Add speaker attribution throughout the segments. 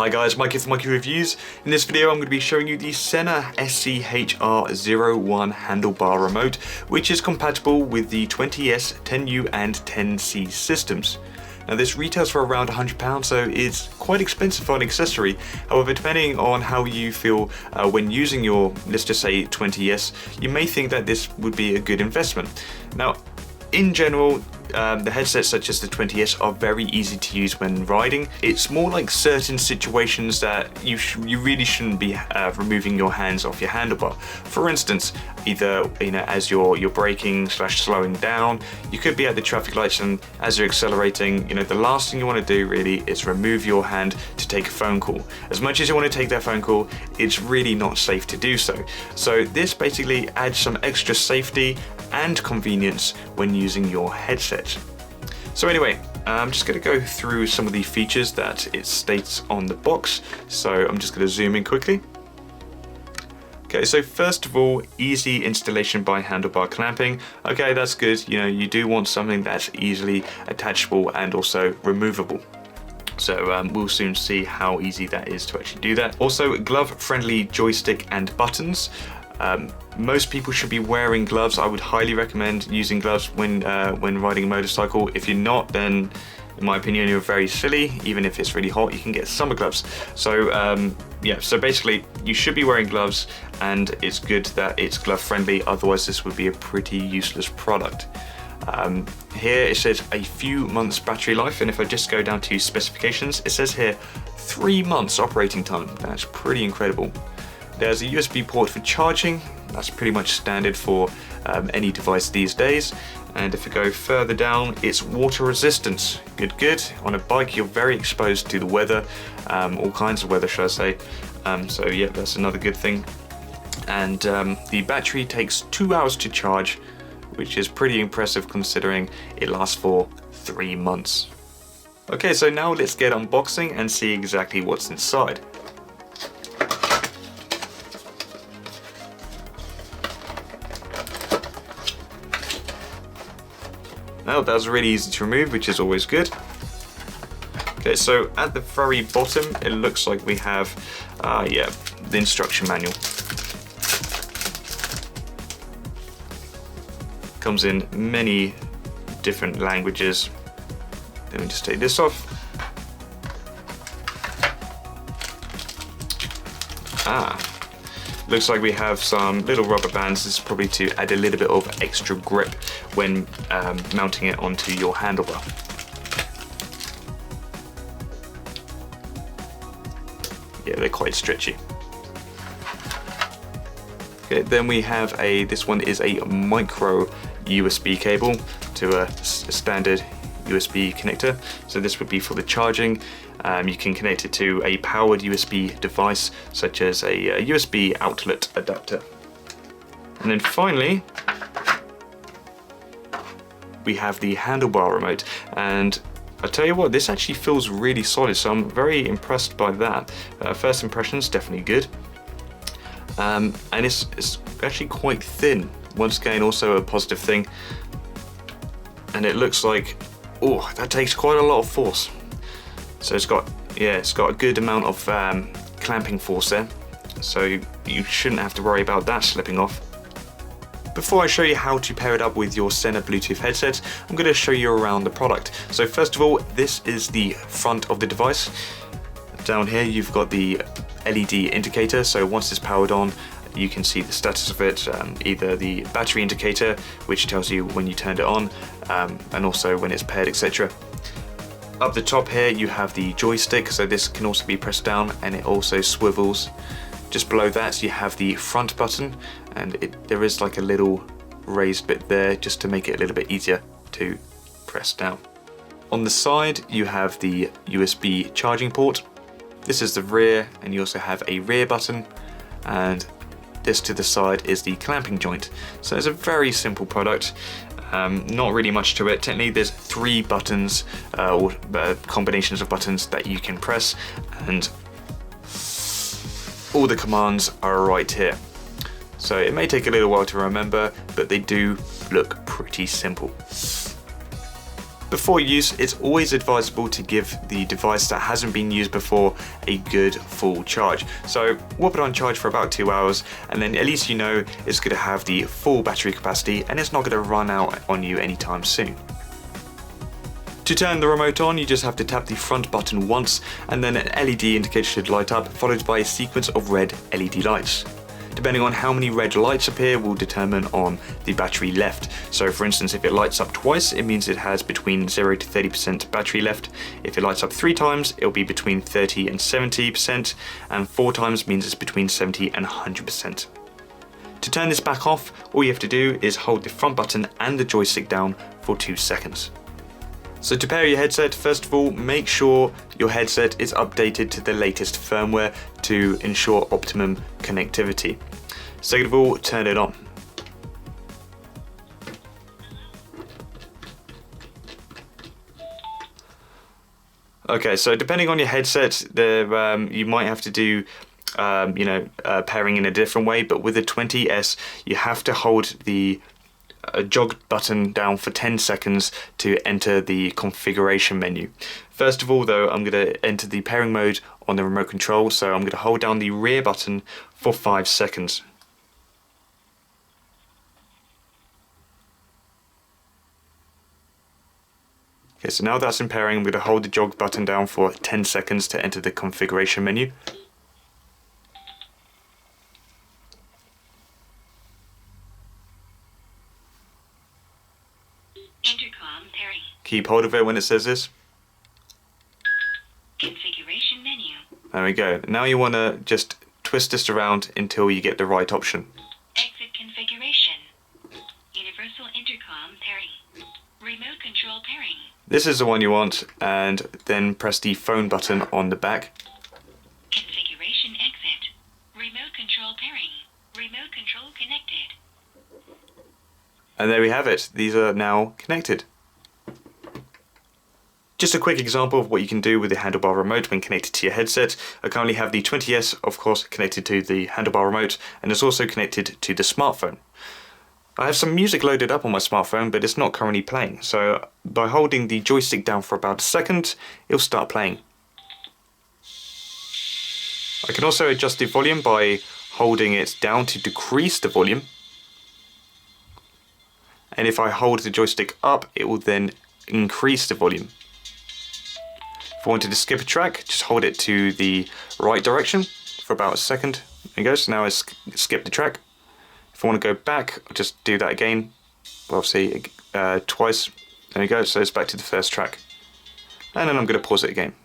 Speaker 1: Hi guys, Mike here from MyKeyReviews. In this video I'm going to be showing you the Sena SC-HR-01 Handlebar Remote, which is compatible with the 20S, 10U and 10C systems. Now this retails for around £100, so it's quite expensive for an accessory. However, depending on how you feel when using your, let's just say 20S, you may think that this would be a good investment. Now, in general, the headsets such as the 20S are very easy to use when riding. It's more like certain situations that you really shouldn't be removing your hands off your handlebar. For instance, either as you're braking / slowing down, you could be at the traffic lights, and as you're accelerating, the last thing you want to do really is remove your hand to take a phone call. As much as you want to take that phone call, it's really not safe to do so. So this basically adds some extra safety and convenience when using your headset. So anyway, I'm just going to go through some of the features that it states on the box. So I'm just going to zoom in quickly. Okay, so first of all, easy installation by handlebar clamping. Okay, that's good. You do want something that's easily attachable and also removable. So we'll soon see how easy that is to actually do that. Also, glove-friendly joystick and buttons. Most people should be wearing gloves. I would highly recommend using gloves when riding a motorcycle. If you're not, then in my opinion you're very silly. Even if it's really hot, you can get summer gloves. So yeah, so basically you should be wearing gloves, and it's good that it's glove friendly, otherwise this would be a pretty useless product. Here it says a few months battery life, and if I just go down to specifications, it says here 3 months operating time. That's pretty incredible. There's a USB port for charging. That's pretty much standard for any device these days. And if we go further down, it's water resistance. Good. On a bike, you're very exposed to the weather, all kinds of weather, should I say. So yeah, that's another good thing. And the battery takes 2 hours to charge, which is pretty impressive considering it lasts for 3 months. Okay, so now let's get unboxing and see exactly what's inside. Now that was really easy to remove, which is always good. Okay, so at the very bottom, it looks like we have, the instruction manual. Comes in many different languages. Let me just take this off. Looks like we have some little rubber bands. This is probably to add a little bit of extra grip when mounting it onto your handlebar. Yeah, they're quite stretchy. Okay, then we have this one is a micro USB cable to a standard USB connector. So this would be for the charging. You can connect it to a powered USB device, such as a USB outlet adapter. And then finally, we have the handlebar remote. And I tell you what, this actually feels really solid, so I'm very impressed by that. First impressions, definitely good. And it's actually quite thin. Once again, also a positive thing. And it looks like, oh, that takes quite a lot of force. So it's got a good amount of clamping force there. So you shouldn't have to worry about that slipping off. Before I show you how to pair it up with your Sena Bluetooth headset, I'm going to show you around the product. So first of all, this is the front of the device. Down here you've got the LED indicator, so once it's powered on, you can see the status of it, either the battery indicator, which tells you when you turned it on, and also when it's paired, etc. Up the top here you have the joystick, so this can also be pressed down and it also swivels. Just below that you have the front button, and there is like a little raised bit there just to make it a little bit easier to press down. On the side you have the USB charging port. This is the rear, and you also have a rear button, and this to the side is the clamping joint. So it's a very simple product. Not really much to it. Technically there's 3 buttons or combinations of buttons that you can press, and all the commands are right here. So it may take a little while to remember, but they do look pretty simple. Before use, it's always advisable to give the device that hasn't been used before a good full charge. So we'll put it on charge for about 2 hours, and then at least you know it's going to have the full battery capacity and it's not going to run out on you anytime soon. To turn the remote on, you just have to tap the front button once, and then an LED indicator should light up, followed by a sequence of red LED lights. Depending on how many red lights appear will determine on the battery left. So for instance, if it lights up twice, it means it has between 0 to 30% battery left. If it lights up 3 times, it'll be between 30 and 70%, and 4 times means it's between 70 and 100%. To turn this back off, all you have to do is hold the front button and the joystick down for 2 seconds. So to pair your headset, first of all, make sure your headset is updated to the latest firmware to ensure optimum connectivity. Second of all, turn it on. Okay, so depending on your headset, you might have to do pairing in a different way, but with the 20S, you have to hold the jog button down for 10 seconds to enter the configuration menu. First of all though, I'm going to enter the pairing mode on the remote control, so I'm going to hold down the rear button for 5 seconds. Okay, so now that's in pairing, I'm going to hold the jog button down for 10 seconds to enter the configuration menu.
Speaker 2: Intercom pairing.
Speaker 1: Keep hold of it when it says this.
Speaker 2: Configuration menu.
Speaker 1: There we go. Now you want to just twist this around until you get the right option.
Speaker 2: Exit configuration. Universal intercom pairing. Remote control pairing.
Speaker 1: This is the one you want, and then press the phone button on the back.
Speaker 2: Configuration exit. Remote control pairing. Remote control connected.
Speaker 1: And there we have it. These are now connected. Just a quick example of what you can do with the Handlebar Remote when connected to your headset. I currently have the 20S, of course, connected to the Handlebar Remote, and it's also connected to the smartphone. I have some music loaded up on my smartphone, but it's not currently playing. So by holding the joystick down for about a second, it'll start playing. I can also adjust the volume by holding it down to decrease the volume. And if I hold the joystick up, it will then increase the volume. If I wanted to skip a track, just hold it to the right direction for about a second. There you go, so now I skip the track. If I want to go back, I'll just do that again. Well, see, twice. There you go, so it's back to the first track. And then I'm going to pause it again.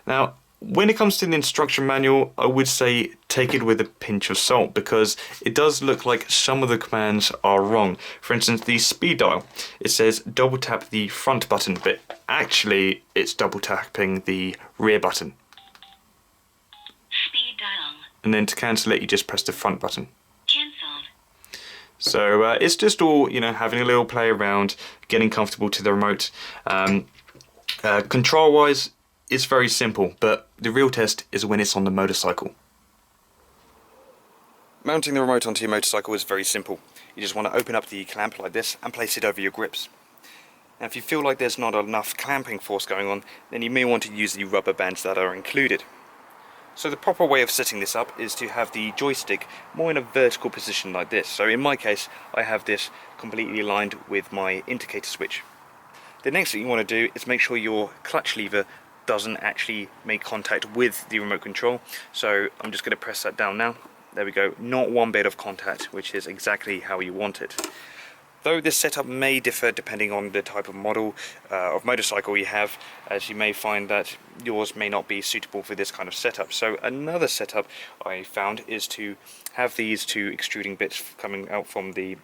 Speaker 1: Now, when it comes to the instruction manual, I would say take it with a pinch of salt, because it does look like some of the commands are wrong. For instance, the speed dial, it says double tap the front button, but actually it's double tapping the rear button.
Speaker 2: Speed dial.
Speaker 1: And then to cancel it, you just press the front button.
Speaker 2: Cancelled.
Speaker 1: So it's just all, having a little play around, getting comfortable to the remote. Control-wise, it's very simple, but the real test is when it's on the motorcycle. Mounting the remote onto your motorcycle is very simple. You just want to open up the clamp like this and place it over your grips. Now if you feel like there's not enough clamping force going on, then you may want to use the rubber bands that are included. So the proper way of setting this up is to have the joystick more in a vertical position like this. So in my case, I have this completely aligned with my indicator switch. The next thing you want to do is make sure your clutch lever doesn't actually make contact with the remote control. So I'm just going to press that down now. There we go, not one bit of contact, which is exactly how you want it. Though this setup may differ depending on the type of model of motorcycle you have, as you may find that yours may not be suitable for this kind of setup. So another setup I found is to have these two extruding bits coming out from the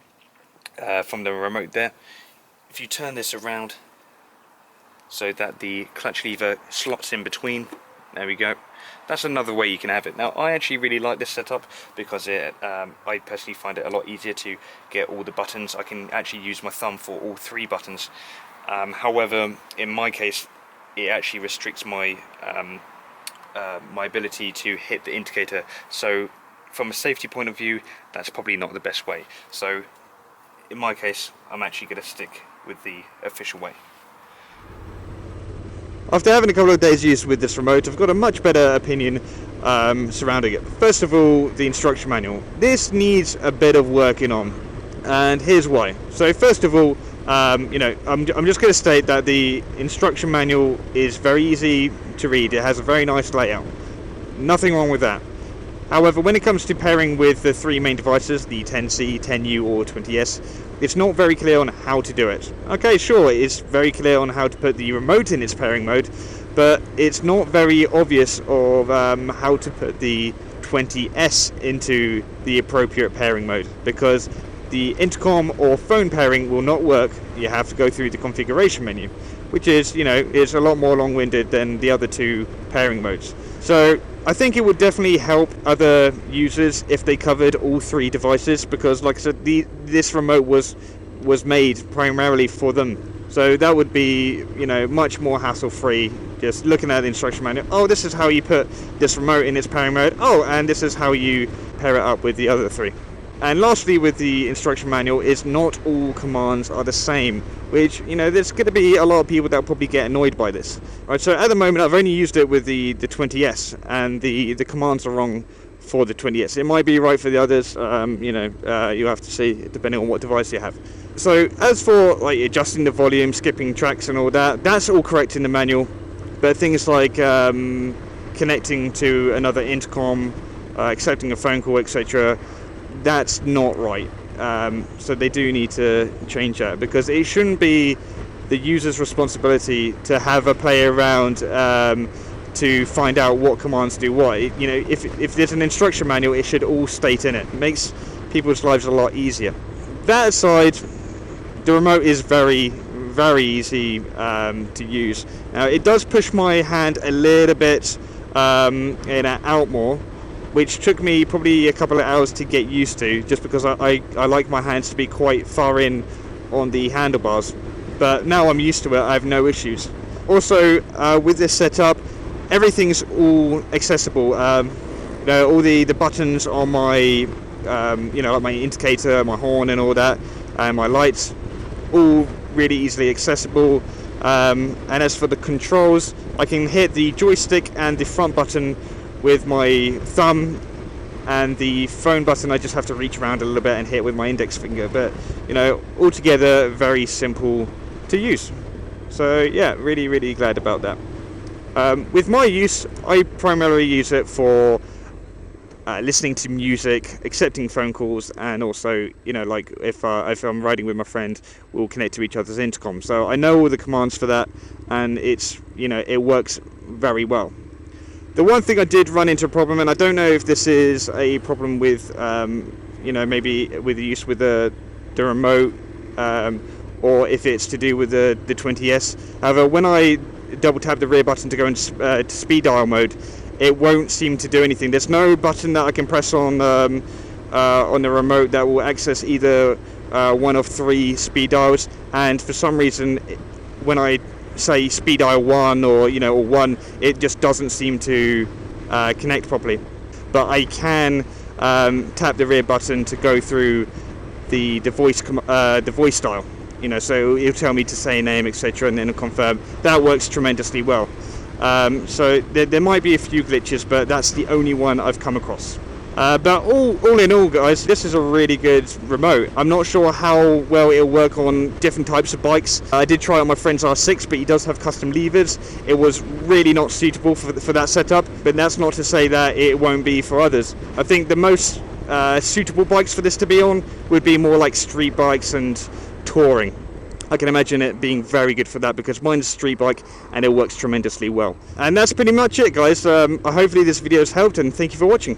Speaker 1: remote there. If you turn this around so that the clutch lever slots in between, there we go. That's another way you can have it. Now I actually really like this setup because I personally find it a lot easier to get all the buttons. I can actually use my thumb for all 3 buttons. However, in my case, it actually restricts my my ability to hit the indicator. So from a safety point of view, that's probably not the best way. So in my case, I'm actually going to stick with the official way.
Speaker 3: After having a couple of days use with this remote, I've got a much better opinion surrounding it. First of all, the instruction manual. This needs a bit of working on, and here's why. So first of all, I'm just going to state that the instruction manual is very easy to read. It has a very nice layout. Nothing wrong with that. However, when it comes to pairing with the three main devices, the 10C, 10U or 20S, it's not very clear on how to do it. Okay, sure, it's very clear on how to put the remote in its pairing mode, but it's not very obvious of how to put the 20S into the appropriate pairing mode, because the intercom or phone pairing will not work. You have to go through the configuration menu, which is, it's a lot more long-winded than the other two pairing modes. So I think it would definitely help other users if they covered all three devices, because like I said, this remote was made primarily for them. So that would be, much more hassle-free, just looking at the instruction manual. Oh, this is how you put this remote in its pairing mode. Oh, and this is how you pair it up with the other three. And lastly, with the instruction manual, is not all commands are the same, which, there's going to be a lot of people that probably get annoyed by this. Right, so at the moment, I've only used it with the 20S, and the commands are wrong for the 20S. It might be right for the others, you have to see, depending on what device you have. So as for like adjusting the volume, skipping tracks and all that, that's all correct in the manual, but things like connecting to another intercom, accepting a phone call, etc., that's not right. So they do need to change that, because it shouldn't be the user's responsibility to have a play around to find out what commands do what. If there's an instruction manual, it should all state in it. It makes people's lives a lot easier. That aside, the remote is very, very easy to use. Now, it does push my hand a little bit in and out more, which took me probably a couple of hours to get used to, just because I like my hands to be quite far in on the handlebars. But now I'm used to it, I have no issues. Also, with this setup, everything's all accessible. All the buttons on my, like my indicator, my horn and all that, and my lights, all really easily accessible. And as for the controls, I can hit the joystick and the front button with my thumb, and the phone button I just have to reach around a little bit and hit with my index finger, but altogether very simple to use. So yeah, really, really glad about that. With my use, I primarily use it for listening to music, accepting phone calls, and also like if I'm riding with my friend, we'll connect to each other's intercom. So I know all the commands for that, and it's it works very well. The one thing I did run into a problem, and I don't know if this is a problem with, maybe with the use with the remote, or if it's to do with the 20S. However, when I double tap the rear button to go into speed dial mode, it won't seem to do anything. There's no button that I can press on the remote that will access either one of three speed dials, and for some reason, when I say speed dial 1 or 1, it just doesn't seem to connect properly. But I can tap the rear button to go through the voice dial, so it'll tell me to say a name, etc., and then it'll confirm. That works tremendously well. So there might be a few glitches, but that's the only one I've come across. But all in all, guys, this is a really good remote. I'm not sure how well it'll work on different types of bikes. I did try it on my friend's R6, but he does have custom levers. It was really not suitable for that setup, but that's not to say that it won't be for others. I think the most suitable bikes for this to be on would be more like street bikes and touring. I can imagine it being very good for that, because mine's a street bike and it works tremendously well. And that's pretty much it, guys. Hopefully this video has helped, and thank you for watching.